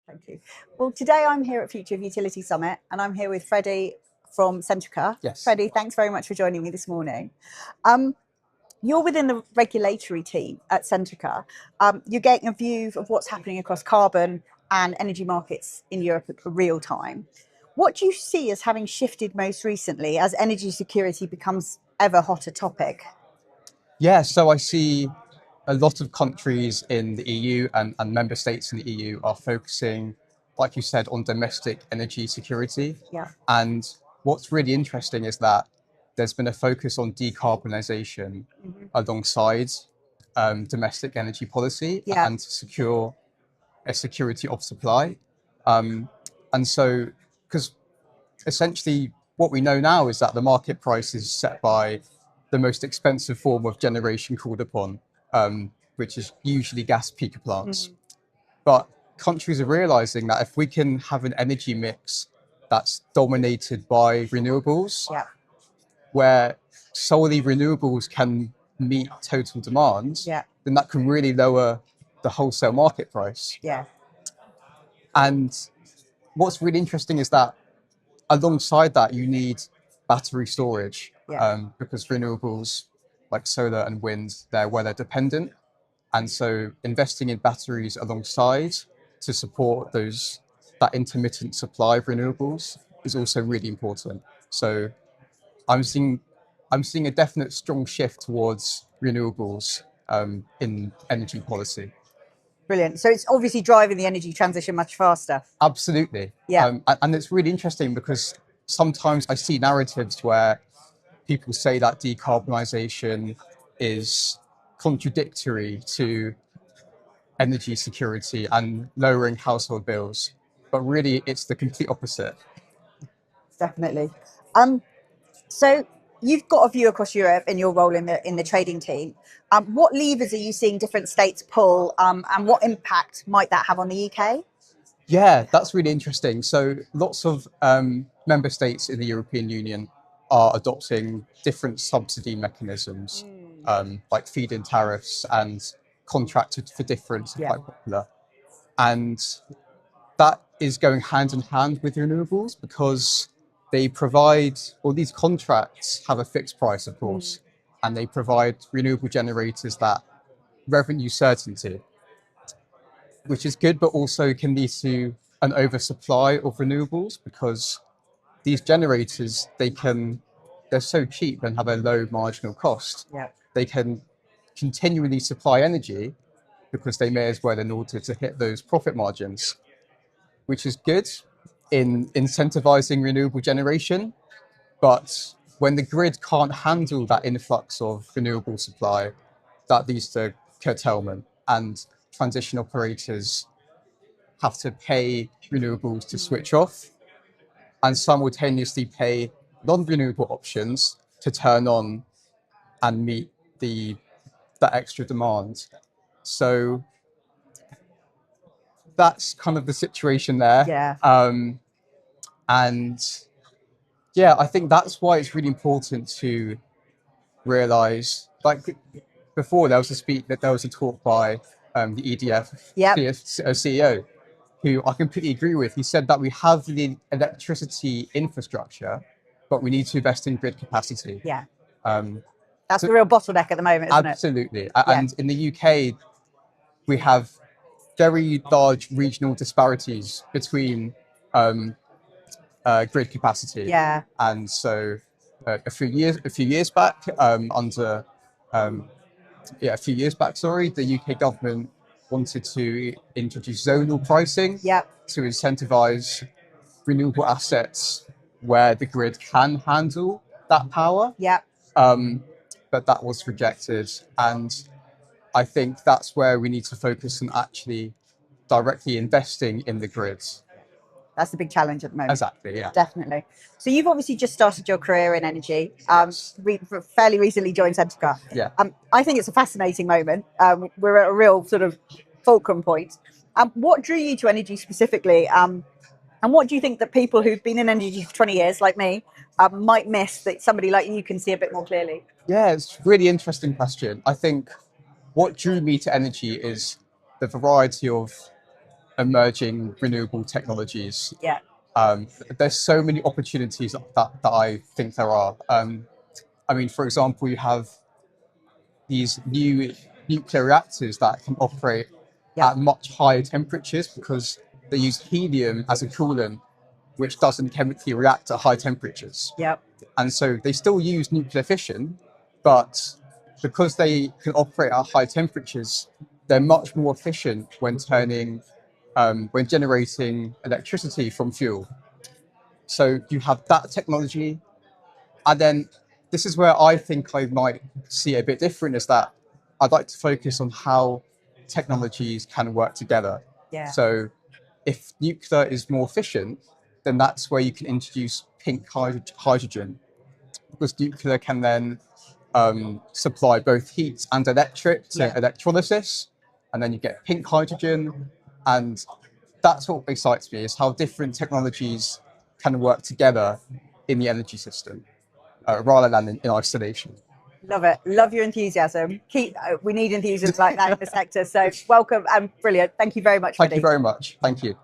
Thank you. Well, today I'm here at Future of Utility Summit and I'm here with Freddie from Centrica. Yes. Freddie, thanks very much for joining me this morning. You're within the regulatory team at Centrica. You're getting a view of what's happening across carbon and energy markets in Europe at real time. What do you see as having shifted most recently as energy security becomes ever hotter topic? Yeah, so I see a lot of countries in the EU and member states in the EU are focusing, like you said, on domestic energy security. Yeah. And what's really interesting is that there's been a focus on decarbonisation alongside domestic energy policy Yeah. and to secure a security of supply. And so, because essentially what we know now is that the market price is set by the most expensive form of generation called upon, which is usually gas peaker plants. But countries are realizing that if we can have an energy mix that's dominated by renewables, Yeah. where solely renewables can meet total demand, Yeah. then that can really lower the wholesale market price. Yeah. And what's really interesting is that alongside that, you need battery storage, Yeah. because renewables like solar and wind, they're weather dependent. And so investing in batteries alongside to support that intermittent supply of renewables is also really important. So I'm seeing a definite strong shift towards renewables in energy policy. Brilliant. So it's obviously driving the energy transition much faster. Absolutely. Yeah. And it's really interesting because sometimes I see narratives where people say that decarbonisation is contradictory to energy security and lowering household bills. But really, it's the complete opposite. Definitely. So you've got a view across Europe in your role in the trading team. What levers are you seeing different states pull, and what impact might that have on the UK? Yeah, that's really interesting. So lots of member states in the European Union are adopting different subsidy mechanisms, like feed-in tariffs and contracted for difference are Yeah. quite popular. And that is going hand in hand with renewables because they provide, or these contracts have a fixed price, of course, and they provide renewable generators that revenue certainty, which is good, but also can lead to an oversupply of renewables because these generators, they're so cheap and have a low marginal cost. Yeah. They can continually supply energy because they may as well in order to hit those profit margins, which is good in incentivizing renewable generation. But when the grid can't handle that influx of renewable supply, that leads to curtailment, and transition operators have to pay renewables to switch off and simultaneously pay non-renewable options to turn on and meet that extra demand. So that's kind of the situation there. Yeah. And yeah, I think that's why it's really important to realize, like before there was a talk by the EDF Yep. CEO, who I completely agree with. He said that we have the electricity infrastructure, but we need to invest in grid capacity. Yeah. Um, That's so the real bottleneck at the moment, isn't it? absolutely. And in the UK, we have very large regional disparities between grid capacity. Yeah. And so a few years back, the UK government wanted to introduce zonal pricing Yep. to incentivize renewable assets where the grid can handle that power. Yep. But that was rejected. And I think that's where we need to focus on actually directly investing in the grids. That's the big challenge at the moment. Exactly, yeah. Definitely. So you've obviously just started your career in energy. Yes. Fairly recently joined Centrica. Yeah. I think it's a fascinating moment. We're at a real sort of fulcrum point. What drew you to energy specifically? And what do you think that people who've been in energy for 20 years, like me, might miss that somebody like you can see a bit more clearly? Yeah, it's a really interesting question. I think what drew me to energy is the variety of emerging renewable technologies. Yeah. There's so many opportunities that I think there are. I mean, for example, you have these new nuclear reactors that can operate Yeah. at much higher temperatures because they use helium as a coolant, which doesn't chemically react at high temperatures. Yeah. And so they still use nuclear fission, but because they can operate at high temperatures, they're much more efficient when when generating electricity from fuel. So you have that technology. And then this is where I think I might see it a bit different, is that I'd like to focus on how technologies can work together. Yeah. So if nuclear is more efficient, then that's where you can introduce pink hydrogen, because nuclear can then supply both heat and electric to Yeah. electrolysis, and then you get pink hydrogen. And that's what excites me, is how different technologies can work together in the energy system, rather than in isolation. Love it. Love your enthusiasm. We need enthusiasms like that in the sector. So welcome and brilliant. Thank you very much, Thank you Freddie. very much. Thank you.